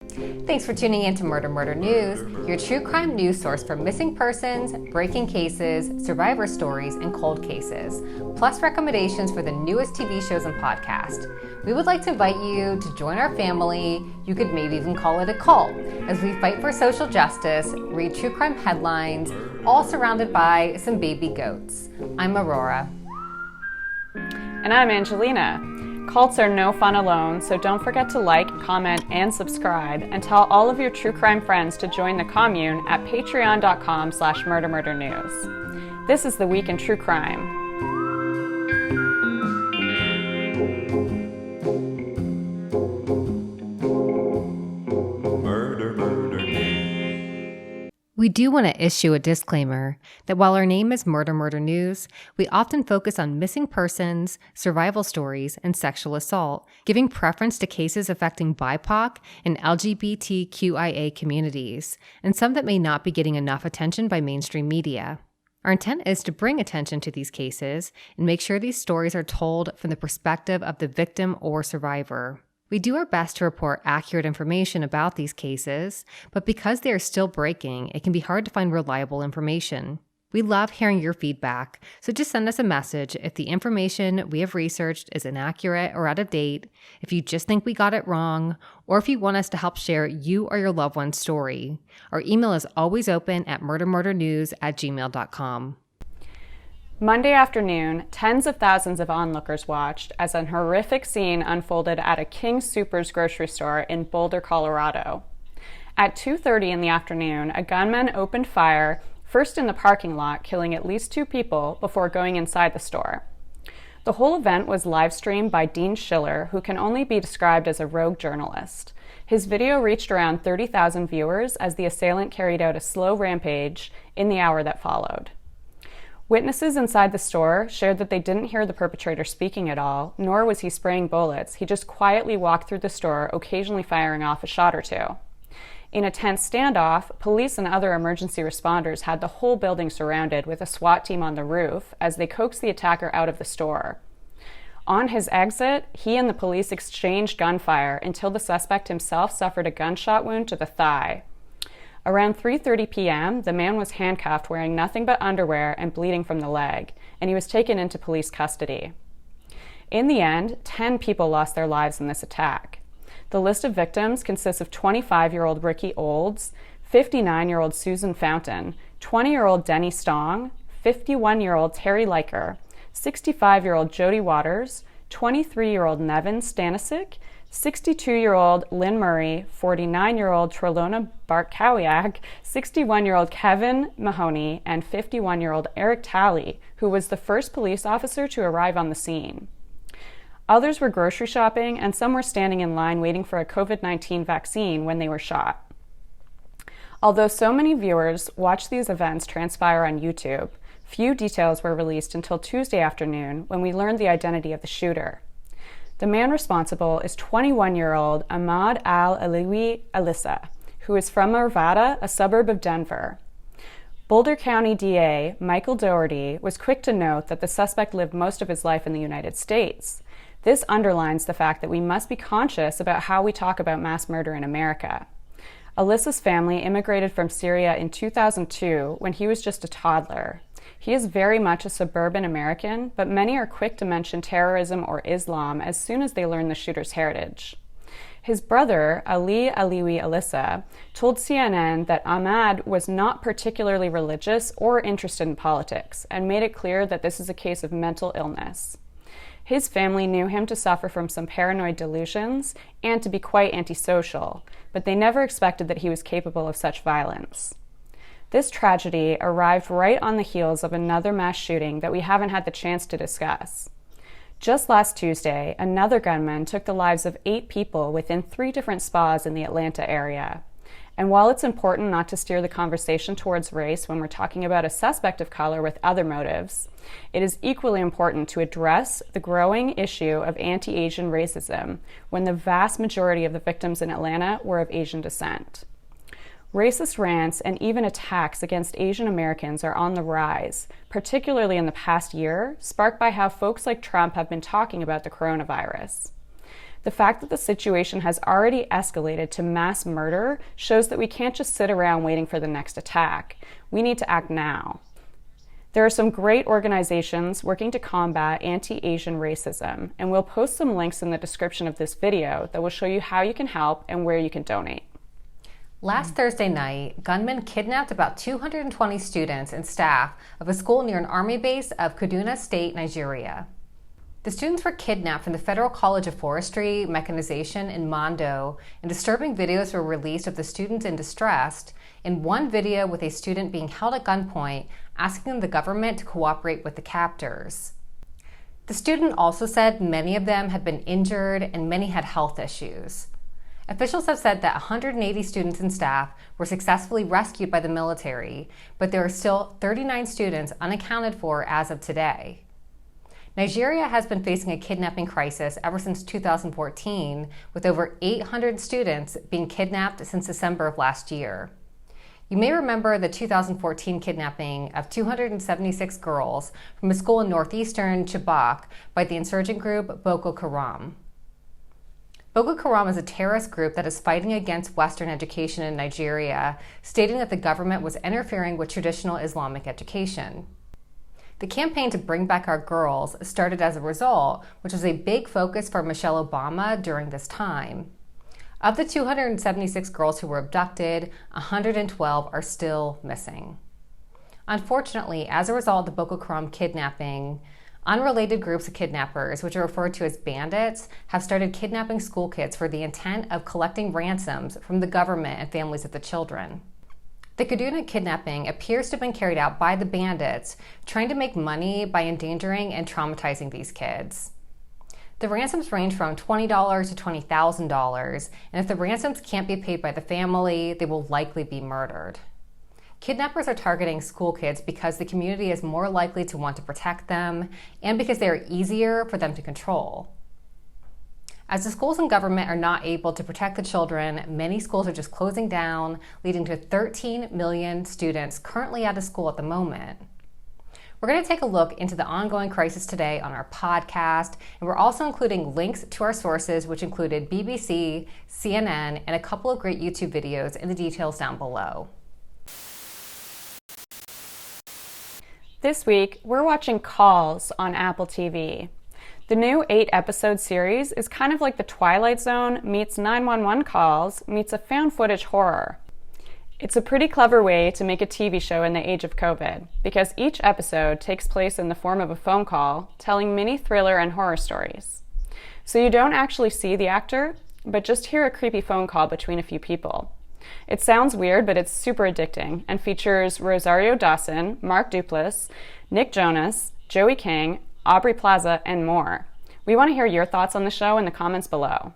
Thanks for tuning in to Murder News, your true crime news source for missing persons, breaking cases, survivor stories, and cold cases, plus recommendations for the newest TV shows and podcasts. We would like to invite you to join our family. You could maybe even call it a cult, as we fight for social justice, read true crime headlines, all surrounded by some baby goats. I'm Aurora. And I'm Angelina. Cults are no fun alone, so don't forget to like, comment, and subscribe, and tell all of your true crime friends to join the commune at patreon.com/murdernews. This is the Week in True Crime. We do want to issue a disclaimer that while our name is Murder News, we often focus on missing persons, survival stories, and sexual assault, giving preference to cases affecting BIPOC and LGBTQIA communities, and some that may not be getting enough attention by mainstream media. Our intent is to bring attention to these cases and make sure these stories are told from the perspective of the victim or survivor. We do our best to report accurate information about these cases, but because they are still breaking, it can be hard to find reliable information. We love hearing your feedback, so just send us a message if the information we have researched is inaccurate or out of date, if you just think we got it wrong, or if you want us to help share you or your loved one's story. Our email is always open at murdernews@gmail.com. Monday afternoon, tens of thousands of onlookers watched as an horrific scene unfolded at a King Soopers grocery store in Boulder, Colorado. At 2:30 in the afternoon, a gunman opened fire, first in the parking lot, killing at least 2 people before going inside the store. The whole event was live-streamed by Dean Schiller, who can only be described as a rogue journalist. His video reached around 30,000 viewers as the assailant carried out a slow rampage in the hour that followed. Witnesses inside the store shared that they didn't hear the perpetrator speaking at all, nor was he spraying bullets. He just quietly walked through the store, occasionally firing off a shot or 2. In a tense standoff, police and other emergency responders had the whole building surrounded with a SWAT team on the roof as they coaxed the attacker out of the store. On his exit, he and the police exchanged gunfire until the suspect himself suffered a gunshot wound to the thigh. Around 3:30 p.m., the man was handcuffed wearing nothing but underwear and bleeding from the leg, and he was taken into police custody. In the end, 10 people lost their lives in this attack. The list of victims consists of 25-year-old Ricky Olds, 59-year-old Susan Fountain, 20-year-old Denny Stong, 51-year-old Terry Leiker, 65-year-old Jody Waters, 23-year-old Nevin Stanisic, 62-year-old Lynn Murray, 49-year-old Trelona Bartkowiak, 61-year-old Kevin Mahoney, and 51-year-old Eric Talley, who was the first police officer to arrive on the scene. Others were grocery shopping, and some were standing in line waiting for a COVID-19 vaccine when they were shot. Although so many viewers watched these events transpire on YouTube, few details were released until Tuesday afternoon when we learned the identity of the shooter. The man responsible is 21-year-old Ahmad Al-Aliwi Alissa, who is from Arvada, a suburb of Denver. Boulder County DA Michael Dougherty was quick to note that the suspect lived most of his life in the United States. This underlines the fact that we must be conscious about how we talk about mass murder in America. Alissa's family immigrated from Syria in 2002 when he was just a toddler. He is very much a suburban American, but many are quick to mention terrorism or Islam as soon as they learn the shooter's heritage. His brother, Ali Aliwi Alissa, told CNN that Ahmad was not particularly religious or interested in politics, and made it clear that this is a case of mental illness. His family knew him to suffer from some paranoid delusions and to be quite antisocial, but they never expected that he was capable of such violence. This tragedy arrived right on the heels of another mass shooting that we haven't had the chance to discuss. Just last Tuesday, another gunman took the lives of 8 people within 3 different spas in the Atlanta area. And while it's important not to steer the conversation towards race when we're talking about a suspect of color with other motives, it is equally important to address the growing issue of anti-Asian racism when the vast majority of the victims in Atlanta were of Asian descent. Racist rants and even attacks against Asian Americans are on the rise, particularly in the past year, sparked by how folks like Trump have been talking about the coronavirus. The fact that the situation has already escalated to mass murder shows that we can't just sit around waiting for the next attack. We need to act now. There are some great organizations working to combat anti-Asian racism, and we'll post some links in the description of this video that will show you how you can help and where you can donate. Last Thursday night, gunmen kidnapped about 220 students and staff of a school near an army base of Kaduna State, Nigeria. The students were kidnapped from the Federal College of Forestry Mechanization in Mondo, and disturbing videos were released of the students in distress, in one video with a student being held at gunpoint, asking the government to cooperate with the captors. The student also said many of them had been injured and many had health issues. Officials have said that 180 students and staff were successfully rescued by the military, but there are still 39 students unaccounted for as of today. Nigeria has been facing a kidnapping crisis ever since 2014, with over 800 students being kidnapped since December of last year. You may remember the 2014 kidnapping of 276 girls from a school in northeastern Chibok by the insurgent group Boko Haram. Boko Haram is a terrorist group that is fighting against Western education in Nigeria, stating that the government was interfering with traditional Islamic education. The campaign to bring back our girls started as a result, which was a big focus for Michelle Obama during this time. Of the 276 girls who were abducted, 112 are still missing. Unfortunately, as a result of the Boko Haram kidnapping, unrelated groups of kidnappers, which are referred to as bandits, have started kidnapping school kids for the intent of collecting ransoms from the government and families of the children. The Kaduna kidnapping appears to have been carried out by the bandits, trying to make money by endangering and traumatizing these kids. The ransoms range from $20 to $20,000, and if the ransoms can't be paid by the family, they will likely be murdered. Kidnappers are targeting school kids because the community is more likely to want to protect them and because they are easier for them to control. As the schools and government are not able to protect the children, many schools are just closing down, leading to 13 million students currently out of school at the moment. We're going to take a look into the ongoing crisis today on our podcast, and we're also including links to our sources, which included BBC, CNN, and a couple of great YouTube videos in the details down below. This week, we're watching Calls on Apple TV. The new 8-episode series is kind of like The Twilight Zone meets 911 Calls meets a found footage horror. It's a pretty clever way to make a TV show in the age of COVID, because each episode takes place in the form of a phone call telling mini thriller and horror stories. So you don't actually see the actor, but just hear a creepy phone call between a few people. It sounds weird, but it's super addicting and features Rosario Dawson, Mark Duplass, Nick Jonas, Joey King, Aubrey Plaza, and more. We want to hear your thoughts on the show in the comments below.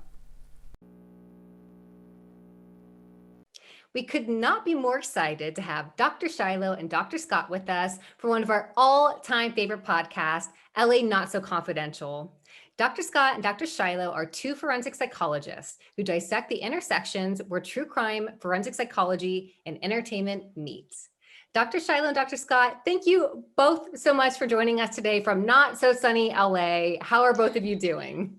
We could not be more excited to have Dr. Shiloh and Dr. Scott with us for one of our all-time favorite podcasts, LA Not So Confidential. Dr. Scott and Dr. Shiloh are two forensic psychologists who dissect the intersections where true crime, forensic psychology, and entertainment meets. Dr. Shiloh and Dr. Scott, thank you both so much for joining us today from not so sunny LA. How are both of you doing?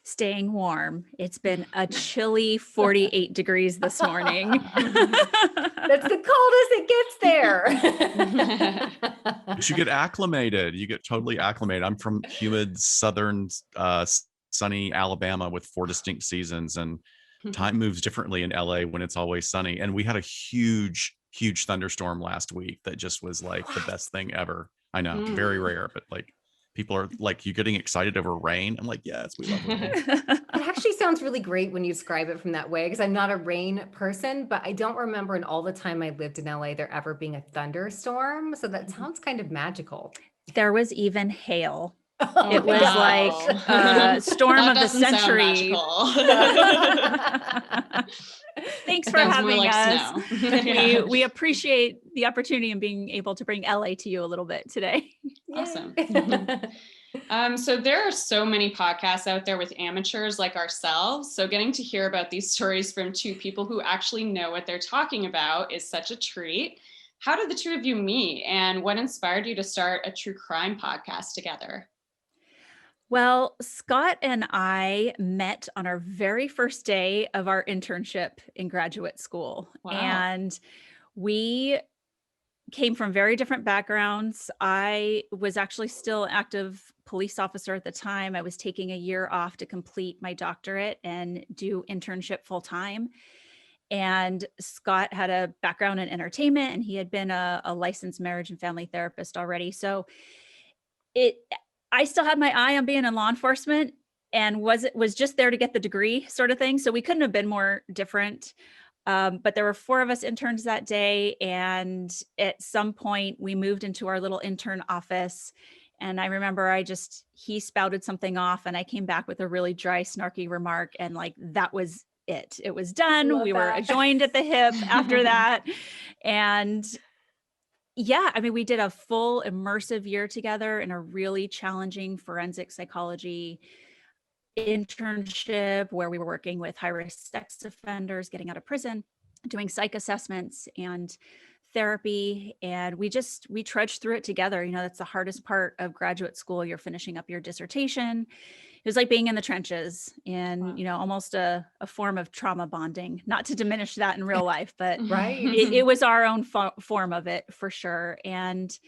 Staying warm. It's been a chilly 48 degrees this morning. That's the coldest it gets there. But you get acclimated. You get totally acclimated. I'm from humid, southern, sunny Alabama with 4 distinct seasons, and time moves differently in LA when it's always sunny. And we had a huge thunderstorm last week that just was like the best thing ever. I know, very rare, but like people are like, you getting excited over rain? I'm like, yes, we love rain. It actually sounds really great when you describe it from that way, because I'm not a rain person, but I don't remember in all the time I lived in LA there ever being a thunderstorm. So that sounds kind of magical. There was even hail. Oh, it was like a storm of the century. Thanks for having us. We appreciate the opportunity and being able to bring LA to you a little bit today. Awesome. So there are so many podcasts out there with amateurs like ourselves. So getting to hear about these stories from two people who actually know what they're talking about is such a treat. How did the two of you meet, and what inspired you to start a true crime podcast together? Well, Scott and I met on our very first day of our internship in graduate school. Wow. And we came from very different backgrounds. I was actually still an active police officer at the time. I was taking a year off to complete my doctorate and do internship full time. And Scott had a background in entertainment, and he had been a licensed marriage and family therapist already. So it, I still had my eye on being in law enforcement, and was just there to get the degree sort of thing. So we couldn't have been more different. But there were 4 of us interns that day. And at some point we moved into our little intern office. And I remember he spouted something off, and I came back with a really dry, snarky remark. And like, that was it. It was done. Love We were that. joined at the hip after that. And yeah, I mean, we did a full immersive year together in a really challenging forensic psychology internship where we were working with high-risk sex offenders getting out of prison, doing psych assessments and therapy. And we trudged through it together. That's the hardest part of graduate school. You're finishing up your dissertation. It was like being in the trenches, and, Wow. almost a form of trauma bonding, not to diminish that in real life, but Right. it was our own form of it for sure. And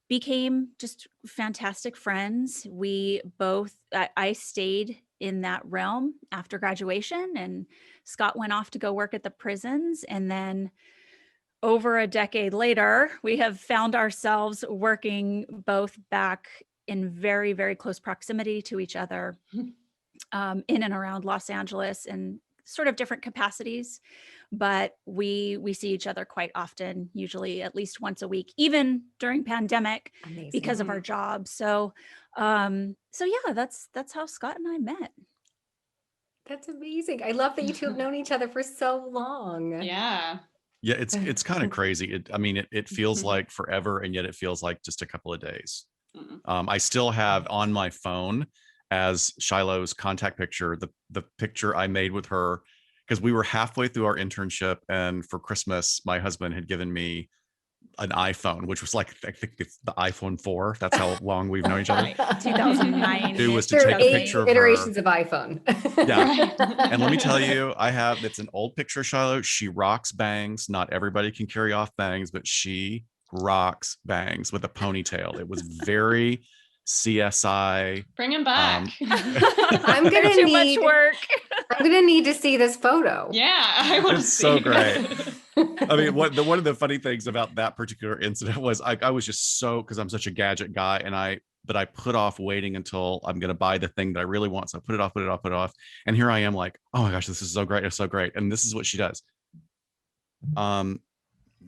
became just fantastic friends. I stayed in that realm after graduation, and Scott went off to go work at the prisons. And then over a decade later, we have found ourselves working both back in very, very close proximity to each other, in and around Los Angeles in sort of different capacities. But we see each other quite often, usually at least once a week, even during pandemic, Amazing. because of our jobs. So yeah, that's how Scott and I met. That's amazing. I love that you two have known each other for so long. Yeah. Yeah, it's kind of crazy. It feels like forever, and yet it feels like just a couple of days. I still have on my phone as Shiloh's contact picture, the picture I made with her, because we were halfway through our internship, and for Christmas, my husband had given me an iPhone, which was like, I think it's the iPhone 4. That's how long we've known each other. 2009. It was to There are take a 8 picture of iterations her. of iPhone. Yeah. And let me tell you, it's an old picture of Shiloh. She rocks bangs. Not everybody can carry off bangs, but she rocks bangs with a ponytail. It was very CSI. Bring him back. I'm gonna Too much work. I'm gonna need to see this photo. Yeah, I want to It's see. so great. I mean, one of the funny things about that particular incident was I was just because I'm such a gadget guy, but I put off waiting until I'm going to buy the thing that I really want. So I put it off. And here I am like, oh my gosh, this is so great. It's so great. And this is what she does.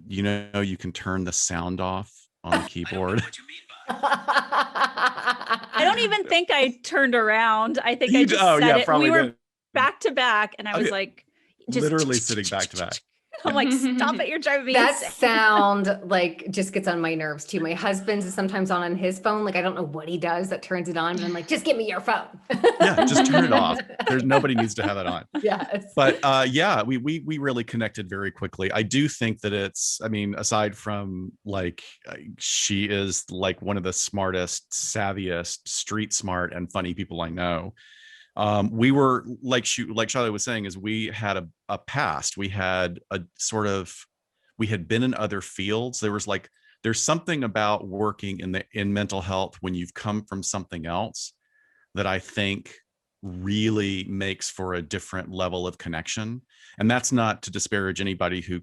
You can turn the sound off on the keyboard. I don't even think I turned around. I think I just said it. We were back to back, and I was like, just literally sitting back to back. I'm like, stop it, you're driving me That insane. sound like just gets on my nerves too. My husband's is sometimes on his phone. Like, I don't know what he does that turns it on, but I'm like, just give me your phone. Yeah, just turn it off. Nobody needs to have it on. Yes. But yeah, we really connected very quickly. I do think that aside from like, she is like one of the smartest, savviest, street smart and funny people I know. We were like Charlotte was saying, is we had a past. We had we had been in other fields. There's something about working in mental health when you've come from something else that I think really makes for a different level of connection. And that's not to disparage anybody who,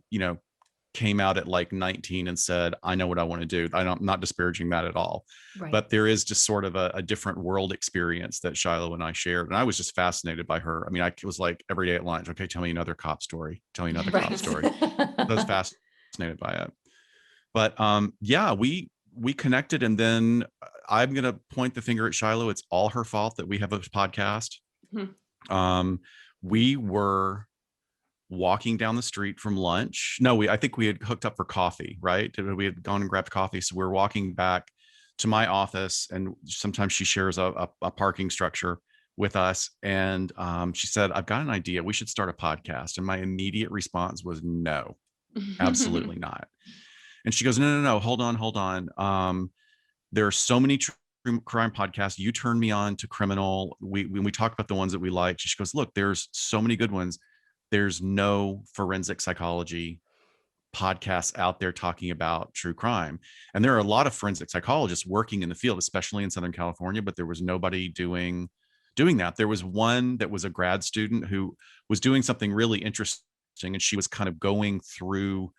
came out at like 19 and said, I know what I want to do. I'm not disparaging that at all. Right. But there is just sort of a different world experience that Shiloh and I shared. And I was just fascinated by her. I mean, I was like every day at lunch, okay, tell me another cop story. Tell me another cop story. I was fascinated by it. But yeah, we connected, and then I'm going to point the finger at Shiloh. It's all her fault that we have a podcast. We were walking down the street from lunch. No, I think we had hooked up for coffee, right? We had gone and grabbed coffee. So we're walking back to my office, and sometimes she shares a parking structure with us. And she said, I've got an idea. We should start a podcast. And my immediate response was no, absolutely not. And she goes, no, hold on. There are so many crime podcast. You turned me on to criminal. When we talked about the ones that we liked, she goes, look, there's so many good ones. There's no forensic psychology podcasts out there talking about true crime. And there are a lot of forensic psychologists working in the field, especially in Southern California, but there was nobody doing that. There was one that was a grad student who was doing something really interesting, and she was kind of going through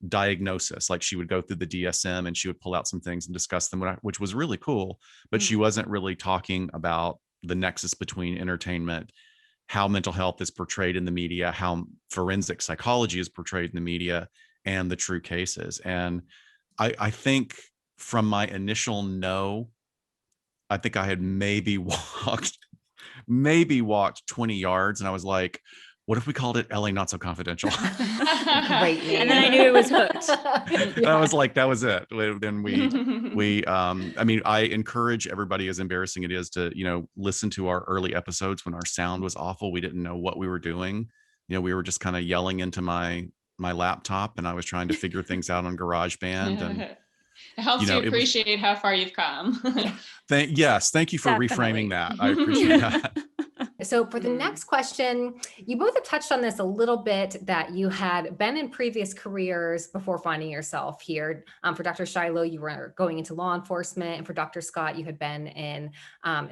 diagnosis. Like she would go through the DSM and she would pull out some things and discuss them, which was really cool. But she wasn't really talking about the nexus between entertainment, how mental health is portrayed in the media, how forensic psychology is portrayed in the media, and the true cases. And I think from my initial no, I think I had maybe walked 20 yards, and I was like, what if we called it LA Not So Confidential? Great name. And then I knew it was hooked. I was like, that was it. Then I mean, I encourage everybody, as embarrassing it is, to, listen to our early episodes when our sound was awful. We didn't know what we were doing. We were just kind of yelling into my laptop, and I was trying to figure things out on GarageBand. And it helps you appreciate how far you've come. Thank you for reframing that. I appreciate that. So for the next question, you both have touched on this a little bit, that you had been in previous careers before finding yourself here. For Dr. Shiloh, you were going into law enforcement, and for Dr. Scott, you had been in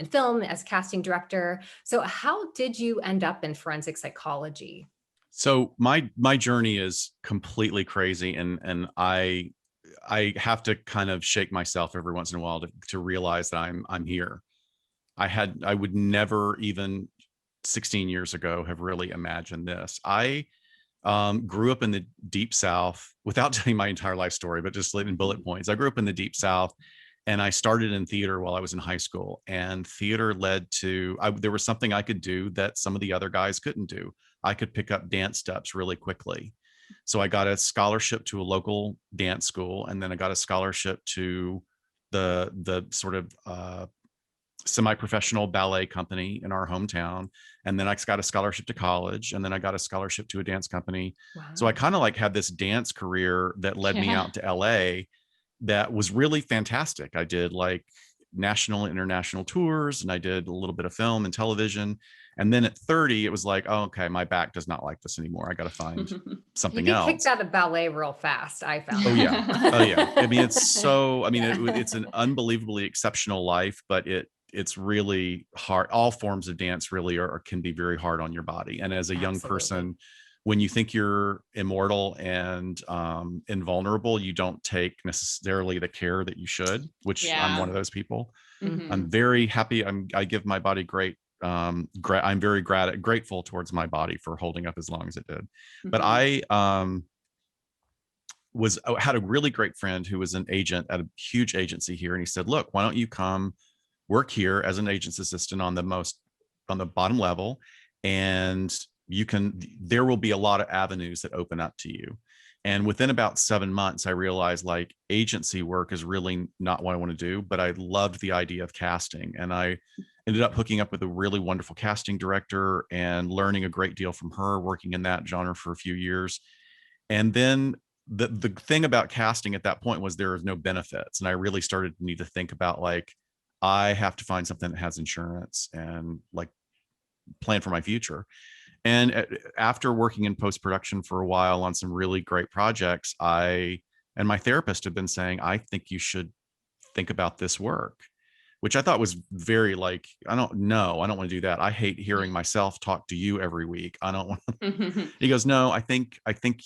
film as casting director. So how did you end up in forensic psychology? So my journey is completely crazy, and I have to kind of shake myself every once in a while to realize that I'm here. I would never, even 16 years ago, have really imagined this. I grew up in the Deep South, without telling my entire life story, but just in bullet points. I grew up in the Deep South, and I started in theater while I was in high school. And theater led to, there was something I could do that some of the other guys couldn't do. I could pick up dance steps really quickly. So I got a scholarship to a local dance school, and then I got a scholarship to the sort of semi-professional ballet company in our hometown. And then I got a scholarship to college, and then I got a scholarship to a dance company. Wow. So I kind of had this dance career that led me out to LA that was really fantastic. I did national and international tours, and I did a little bit of film and television. And then at 30, it was like, oh, okay, my back does not like this anymore. I got to find something else. You get kicked out of ballet real fast, I found. Oh yeah. I mean, it's an unbelievably exceptional life, but it's really hard. All forms of dance really can be very hard on your body. And as a young person, when you think you're immortal and invulnerable, you don't take necessarily the care that you should, which I'm one of those people. Mm-hmm. I'm very happy. I give my body great. I'm very grateful towards my body for holding up as long as it did. Mm-hmm. But I had a really great friend who was an agent at a huge agency here, and he said, look, why don't you come work here as an agent's assistant on the bottom level, and there will be a lot of avenues that open up to you. And within about 7 months, I realized agency work is really not what I want to do, but I loved the idea of casting. And I ended up hooking up with a really wonderful casting director and learning a great deal from her, working in that genre for a few years. And then the thing about casting at that point was there was no benefits. And I really started to need to think about I have to find something that has insurance and plan for my future. And after working in post-production for a while on some really great projects, and my therapist had been saying, I think you should think about this work, which I thought was very I don't want to do that. I hate hearing myself talk to you every week. I don't want to. He goes, no, I think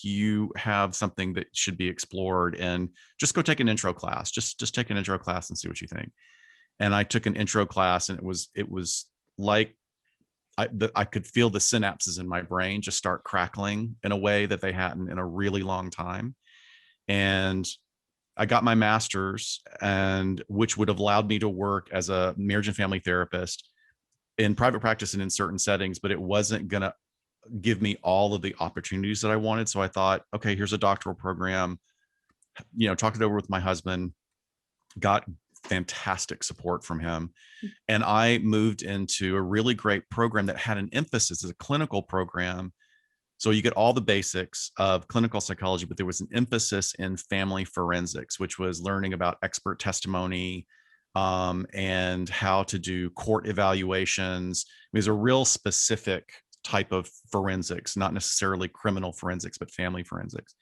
you have something that should be explored, and just go take an intro class. Just take an intro class and see what you think. And I took an intro class, and it was like I could feel the synapses in my brain just start crackling in a way that they hadn't in a really long time. And I got my master's, which would have allowed me to work as a marriage and family therapist in private practice and in certain settings, but it wasn't going to give me all of the opportunities that I wanted. So I thought, okay, here's a doctoral program, talked it over with my husband, got fantastic support from him. And I moved into a really great program that had an emphasis as a clinical program. So you get all the basics of clinical psychology, but there was an emphasis in family forensics, which was learning about expert testimony, and how to do court evaluations. There's a real specific type of forensics, not necessarily criminal forensics, but family forensics.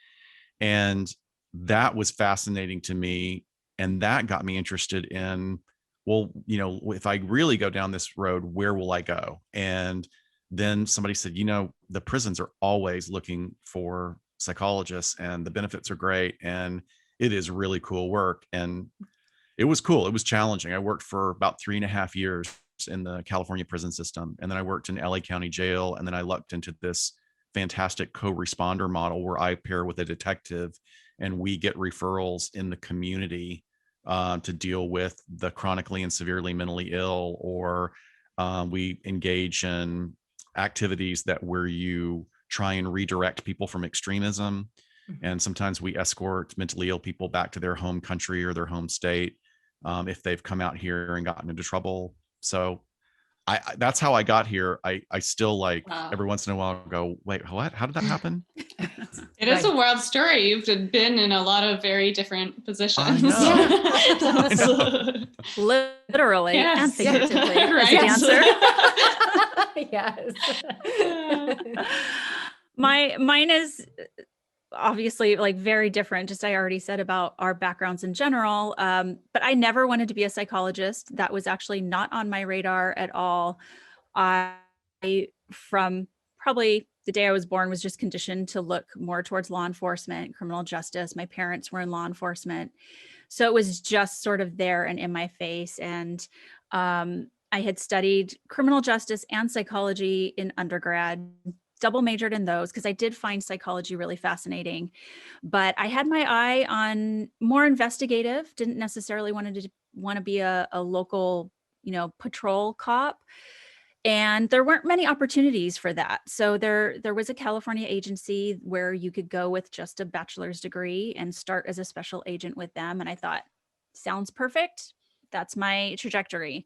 And that was fascinating to me. And that got me interested in, well, if I really go down this road, where will I go? And then somebody said, the prisons are always looking for psychologists and the benefits are great. And it is really cool work. And it was cool. It was challenging. I worked for about 3.5 years in the California prison system. And then I worked in LA County Jail. And then I lucked into this fantastic co-responder model where I pair with a detective and we get referrals in the community to deal with the chronically and severely mentally ill, or we engage in activities where you try and redirect people from extremism. And sometimes we escort mentally ill people back to their home country or their home state if they've come out here and gotten into trouble. So that's how I got here. I still every once in a while go, wait, what? How did that happen? It is a wild story. You've been in a lot of very different positions. Literally and figuratively, right? as a Yes. Mine is obviously very different. Just I already said about our backgrounds in general. But I never wanted to be a psychologist. That was actually not on my radar at all. I, from probably the day I was born, was just conditioned to look more towards law enforcement, criminal justice. My parents were in law enforcement. So it was just sort of there and in my face. And I had studied criminal justice and psychology in undergrad, double majored in those because I did find psychology really fascinating. But I had my eye on more investigative, didn't necessarily want to be a local, patrol cop. And there weren't many opportunities for that. So there was a California agency where you could go with just a bachelor's degree and start as a special agent with them. And I thought, sounds perfect. That's my trajectory.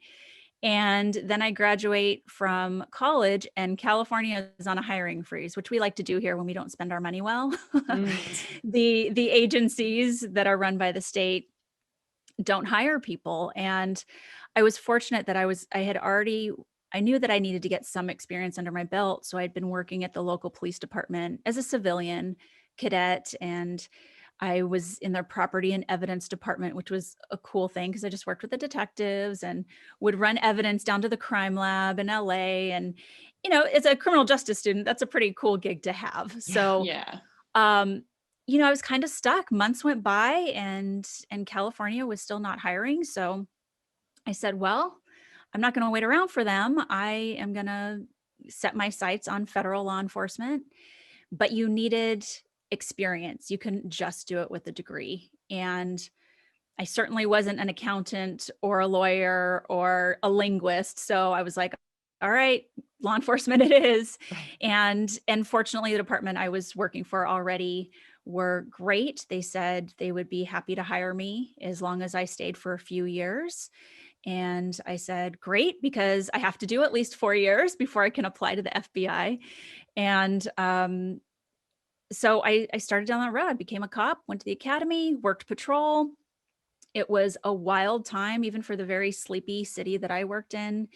And then I graduate from college and California is on a hiring freeze, which we like to do here when we don't spend our money well. The agencies that are run by the state don't hire people. And I was fortunate that I knew that I needed to get some experience under my belt. So I'd been working at the local police department as a civilian cadet, and I was in their property and evidence department, which was a cool thing because I just worked with the detectives and would run evidence down to the crime lab in LA. And, as a criminal justice student, that's a pretty cool gig to have. So, I was kind of stuck. Months went by and California was still not hiring. So I said, well, I'm not going to wait around for them. I am going to set my sights on federal law enforcement, but you needed experience. You couldn't just do it with a degree. And I certainly wasn't an accountant or a lawyer or a linguist. So I was like, all right, law enforcement it is. And fortunately, the department I was working for already were great. They said they would be happy to hire me as long as I stayed for a few years. And I said, great, because I have to do at least 4 years before I can apply to the FBI. And so I started down that road. I became a cop, went to the academy, worked patrol. It was a wild time, even for the very sleepy city that I worked in.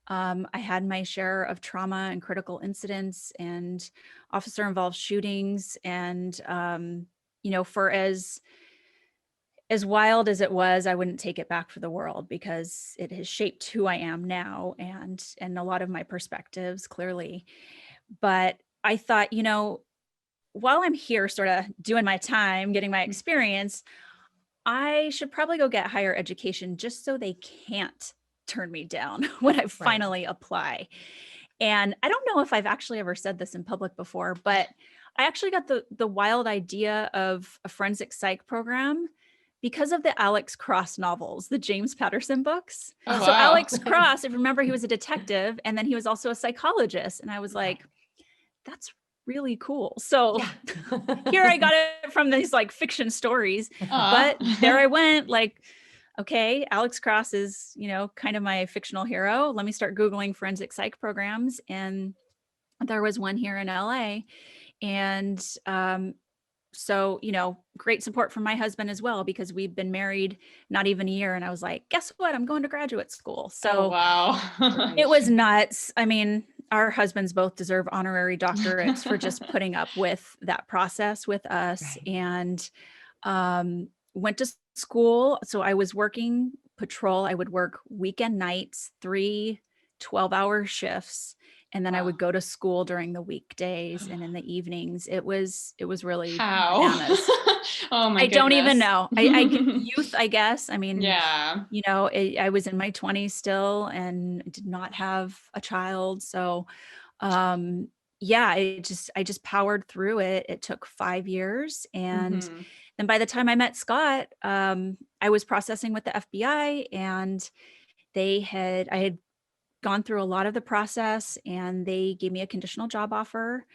I had my share of trauma and critical incidents and officer involved shootings. And, for as wild as it was, I wouldn't take it back for the world because it has shaped who I am now and a lot of my perspectives clearly. But I thought, while I'm here sort of doing my time, getting my experience, I should probably go get higher education just so they can't turn me down when I finally apply. And I don't know if I've actually ever said this in public before, but I actually got the wild idea of a forensic psych program because of the Alex Cross novels, the James Patterson books. Oh, so wow. Alex Cross, if you remember, he was a detective and then he was also a psychologist. And I was like, that's really cool. So here I got it from these fiction stories, but there I went okay, Alex Cross is, kind of my fictional hero. Let me start Googling forensic psych programs. And there was one here in LA. And so, great support from my husband as well, because we've been married not even a year. And I was like, guess what? I'm going to graduate school. Oh, So wow. it was nuts. I mean, our husbands both deserve honorary doctorates for just putting up with that process with us. Right. And went to school. So I was working patrol. I would work weekend nights, 3 12-hour shifts. And then I Wow. would go to school during the weekdays and in the evenings. It was really How? bananas. Oh my I don't even goodness. know. Youth, I guess. I mean, Yeah. I was in my 20s still and did not have a child. So, yeah, I just powered through it. It took 5 years. And Mhm. then by the time I met Scott, I was processing with the FBI, and I had gone through a lot of the process, and they gave me a conditional job offer.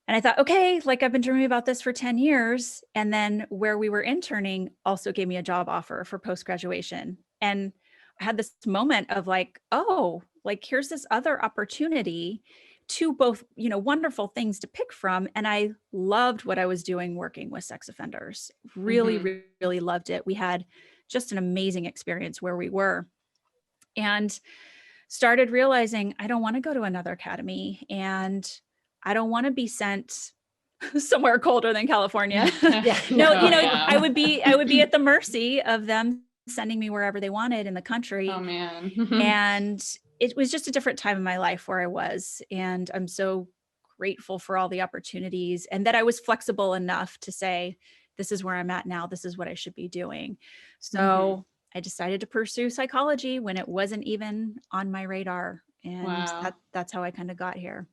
And I thought, okay, like I've been dreaming about this for 10 years. And then where we were interning also gave me a job offer for post-graduation. And I had this moment of like, oh, like here's this other opportunity, to both, wonderful things to pick from. And I loved what I was doing working with sex offenders. Really, Mhm. really loved it. We had just an amazing experience where we were. And started realizing I don't want to go to another academy, and I don't want to be sent somewhere colder than California. Yeah. No, Oh, yeah. I would be at the mercy of them sending me wherever they wanted in the country. Oh, man. And it was just a different time in my life where I was. And I'm so grateful for all the opportunities, and that I was flexible enough to say, this is where I'm at now. This is what I should be doing. So I decided to pursue psychology when it wasn't even on my radar. And Wow. that's how I kind of got here.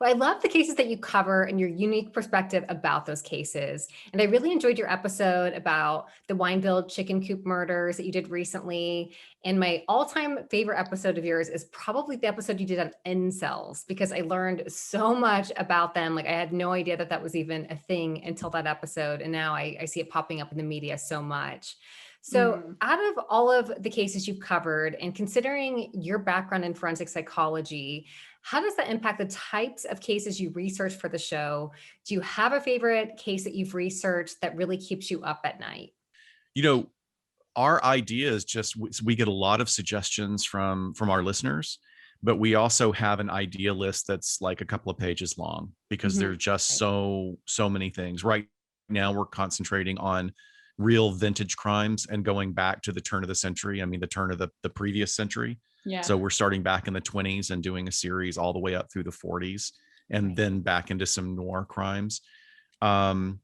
Well, I love the cases that you cover and your unique perspective about those cases. And I really enjoyed your episode about the Wineville chicken coop murders that you did recently. And my all-time favorite episode of yours is probably the episode you did on incels, because I learned so much about them. Like I had no idea that that was even a thing until that episode. And now I see it popping up in the media so much. So, Mhm. out of all of the cases you've covered, and considering your background in forensic psychology, how does that impact the types of cases you research for the show? Do you have a favorite case that you've researched that really keeps you up at night? You know, our idea is just we get a lot of suggestions from our listeners, but we also have an idea list that's like a couple of pages long, because Mhm. there's just Right. so many things. Right now we're concentrating on real vintage crimes and going back to the turn of the century. I mean, the turn of the previous century. Yeah. So we're starting back in the 20s and doing a series all the way up through the 40s, and Right. then back into some noir crimes. Um,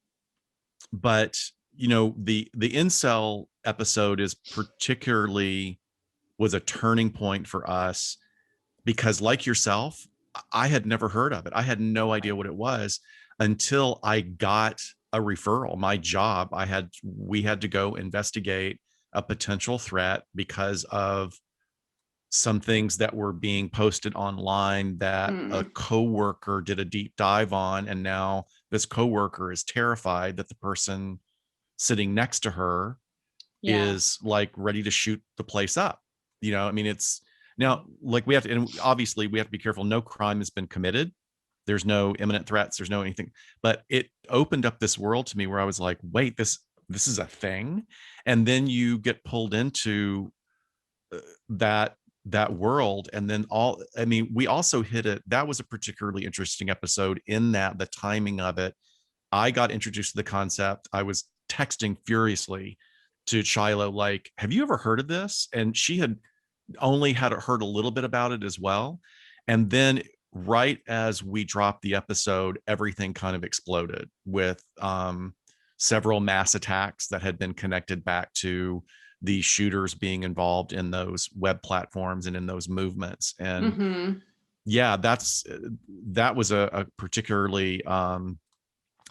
but the incel episode is particularly was a turning point for us, because like yourself, I had never heard of it. I had no idea Right. what it was until I got a referral. My job, we had to go investigate a potential threat because of some things that were being posted online that a Mm. coworker did a deep dive on, and now this coworker is terrified that the person sitting next to her Yeah. is like ready to shoot the place up. I mean, it's now like we have to, and obviously we have to be careful. No crime has been committed. There's no imminent threats. There's no anything, but it opened up this world to me where I was like, wait, this is a thing. And then you get pulled into that that world. And then I mean, we also hit it. That was a particularly interesting episode in that the timing of it, I got introduced to the concept. I was texting furiously to Shiloh, like, have you ever heard of this? And she had only had heard a little bit about it as well. And then right as we dropped the episode, everything kind of exploded with several mass attacks that had been connected back to the shooters being involved in those web platforms and in those movements. And Mhm. yeah, that was a particularly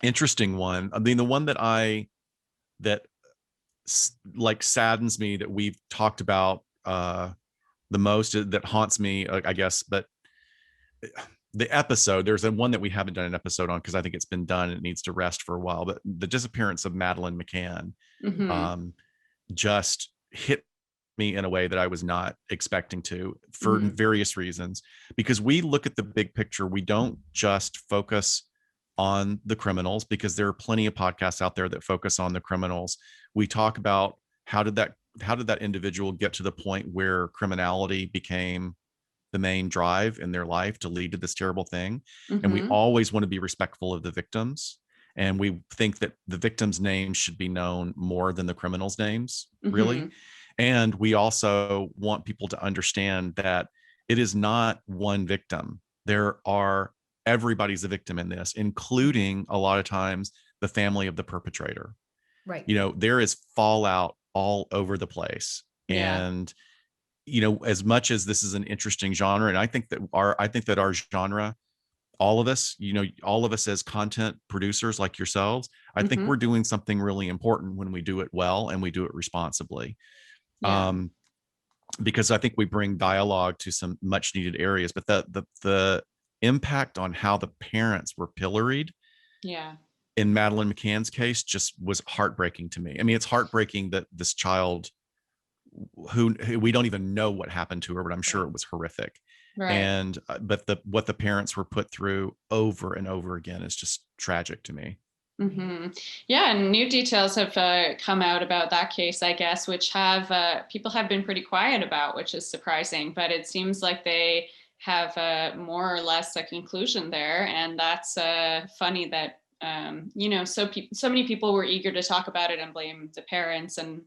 interesting one. I mean, the one that like saddens me that we've talked about the most, that haunts me, I guess, but the episode, there's a one that we haven't done an episode on because I think it's been done and it needs to rest for a while, but the disappearance of Madeline McCann Mhm. um, just hit me in a way that I was not expecting to, for Mhm. various reasons, because we look at the big picture. We don't just focus on the criminals, because there are plenty of podcasts out there that focus on the criminals. We talk about how did that individual get to the point where criminality became the main drive in their life to lead to this terrible thing. And we always want to be respectful of the victims. And we think that the victims' names should be known more than the criminals' names, really. And we also want people to understand that it is not one victim. Everybody's a victim in this, including a lot of times the family of the perpetrator. Right. There is fallout all over the place. Yeah. And as much as this is an interesting genre, and I think that our genre, all of us as content producers like yourselves, I think we're doing something really important when we do it well and we do it responsibly. Yeah. Because I think we bring dialogue to some much needed areas, but the impact on how the parents were pilloried, in Madeleine McCann's case, just was heartbreaking to me. I mean, it's heartbreaking that this child, who we don't even know what happened to her, but I'm sure it was horrific. Right. And but what the parents were put through over and over again is just tragic to me. Yeah, and new details have come out about that case, I guess, which people have been pretty quiet about, which is surprising. But it seems like they have more or less a conclusion there, and that's funny that so many people were eager to talk about it and blame the parents and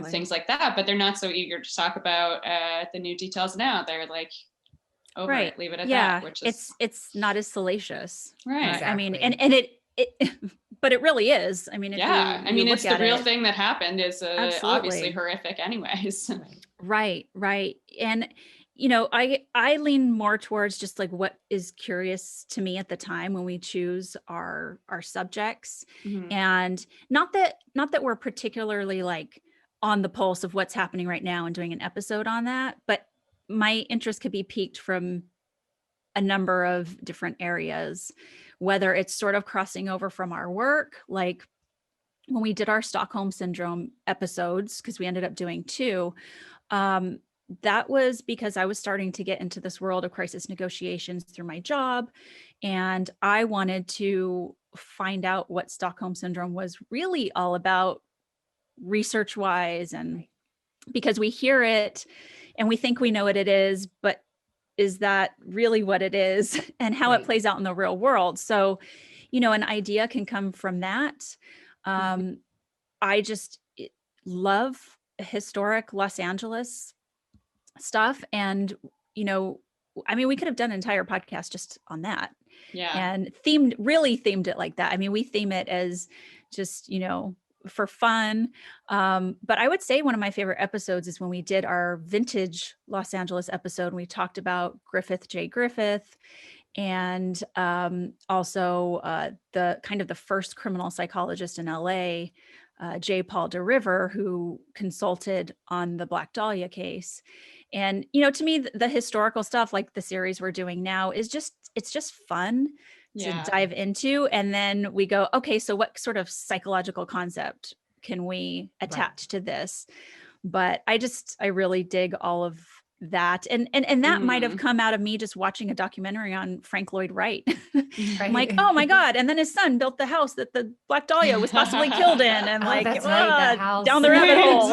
things like that, but they're not so eager to talk about the new details now. They're like, over it, leave it at that. Which is it's not as salacious, right? Exactly. I mean, and it but it really is. I mean, if you it's the real thing that happened is obviously horrific, anyways. Right. And I lean more towards just like what is curious to me at the time when we choose our subjects, and not that we're particularly like on the pulse of what's happening right now and doing an episode on that, but my interest could be piqued from a number of different areas, whether it's sort of crossing over from our work, like when we did our Stockholm Syndrome episodes, because we ended up doing 2, that was because I was starting to get into this world of crisis negotiations through my job. And I wanted to find out what Stockholm Syndrome was really all about research-wise, and because we hear it and we think we know what it is, but is that really what it is, and how it plays out in the real world? So, an idea can come from that. I just love historic Los Angeles stuff. And, I mean, we could have done an entire podcast just on that. Yeah. And really themed it like that. I mean, we theme it as just, for fun. But I would say one of my favorite episodes is when we did our vintage Los Angeles episode, and we talked about Griffith J. Griffith, and also the kind of the first criminal psychologist in LA, J. Paul DeRiver, who consulted on the Black Dahlia case. And, to me, the historical stuff, like the series we're doing now, it's just fun to dive into. And then we go, okay, so what sort of psychological concept can we attach to this? But I really dig all of that. And that might have come out of me just watching a documentary on Frank Lloyd Wright. I'm like, oh my God. And then his son built the house that the Black Dahlia was possibly killed in. And that house. Down the rabbit hole.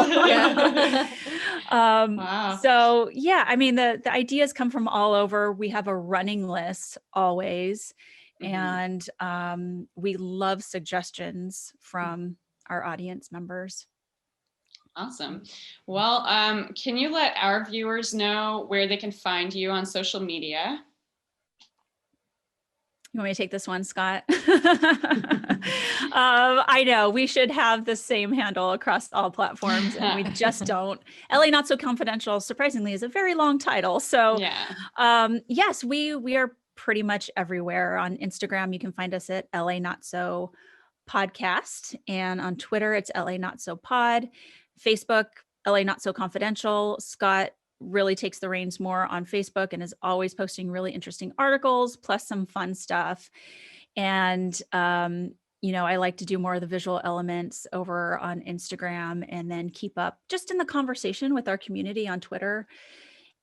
Wow. So yeah, I mean, the ideas come from all over. We have a running list always. And we love suggestions from our audience members. Awesome. Well, can you let our viewers know where they can find you on social media? You want me to take this one, Scott? I know we should have the same handle across all platforms, and we just don't. LA Not So Confidential, surprisingly, is a very long title. So yes, we are pretty much everywhere. On Instagram, you can find us at LA Not So Podcast, and on Twitter, it's LA Not So Pod. Facebook, LA Not So Confidential. Scott really takes the reins more on Facebook and is always posting really interesting articles, plus some fun stuff. And, I like to do more of the visual elements over on Instagram, and then keep up just in the conversation with our community on Twitter.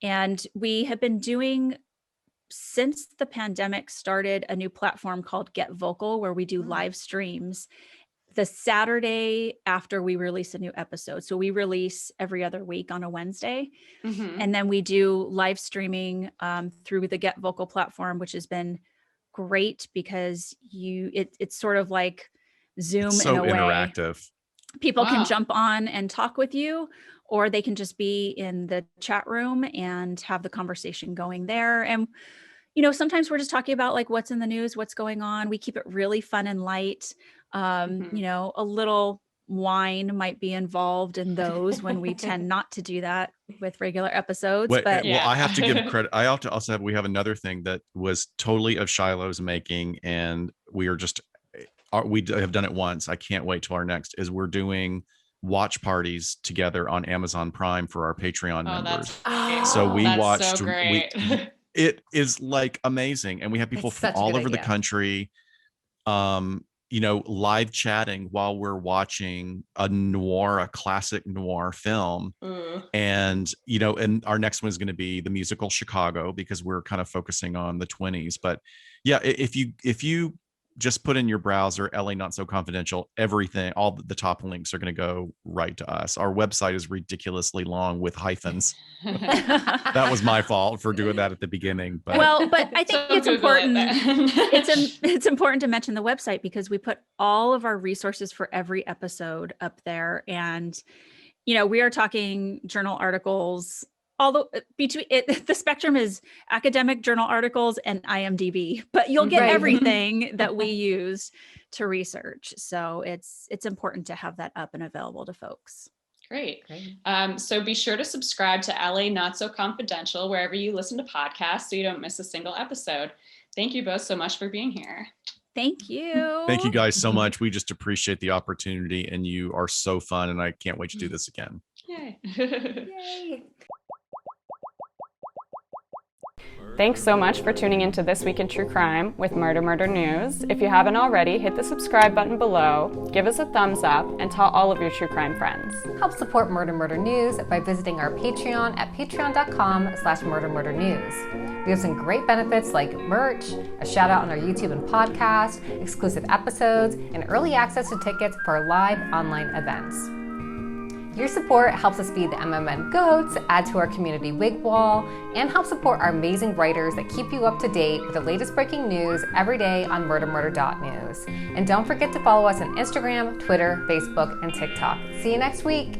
And we have been doing since the pandemic started a new platform called Get Vocal, where we do live streams the Saturday after we release a new episode. So we release every other week on a Wednesday. And then we do live streaming through the Get Vocal platform, which has been great because it's sort of like Zoom It's so in a way. interactive. People can jump on and talk with you, or they can just be in the chat room and have the conversation going there. And, sometimes we're just talking about like what's in the news, what's going on. We keep it really fun and light. A little wine might be involved in those when we tend not to do that with regular episodes. But well, I have to give credit. I have to also we have another thing that was totally of Shiloh's making, and we have done it once. I can't wait till our next is we're doing watch parties together on Amazon Prime for our Patreon members. So we watched. So great. It is like amazing, and we have people from all over the country. Live chatting while we're watching a classic noir film. And our next one is going to be the musical Chicago, because we're kind of focusing on the 20s. But yeah, if you just put in your browser LA Not So Confidential, everything, all the top links are going to go right to us. Our website is ridiculously long with hyphens. That was my fault for doing that at the beginning. But I think it's important. It's important to mention the website because we put all of our resources for every episode up there. And, we are talking journal articles, although the spectrum is academic journal articles and IMDb, but you'll get everything that we use to research. So it's important to have that up and available to folks. Great. So be sure to subscribe to LA Not So Confidential wherever you listen to podcasts so you don't miss a single episode. Thank you both so much for being here. Thank you. Thank you guys so much. We just appreciate the opportunity, and you are so fun, and I can't wait to do this again. Yay. Yay. Thanks so much for tuning into This Week in True Crime with Murder News. If you haven't already, hit the subscribe button below, give us a thumbs up, and tell all of your true crime friends. Help support Murder News by visiting our Patreon at patreon.com/murdernews. We have some great benefits like merch, a shout out on our YouTube and podcast, exclusive episodes, and early access to tickets for our live online events. Your support helps us feed the MMN goats, add to our community wig wall, and help support our amazing writers that keep you up to date with the latest breaking news every day on murder.news. And don't forget to follow us on Instagram, Twitter, Facebook, and TikTok. See you next week.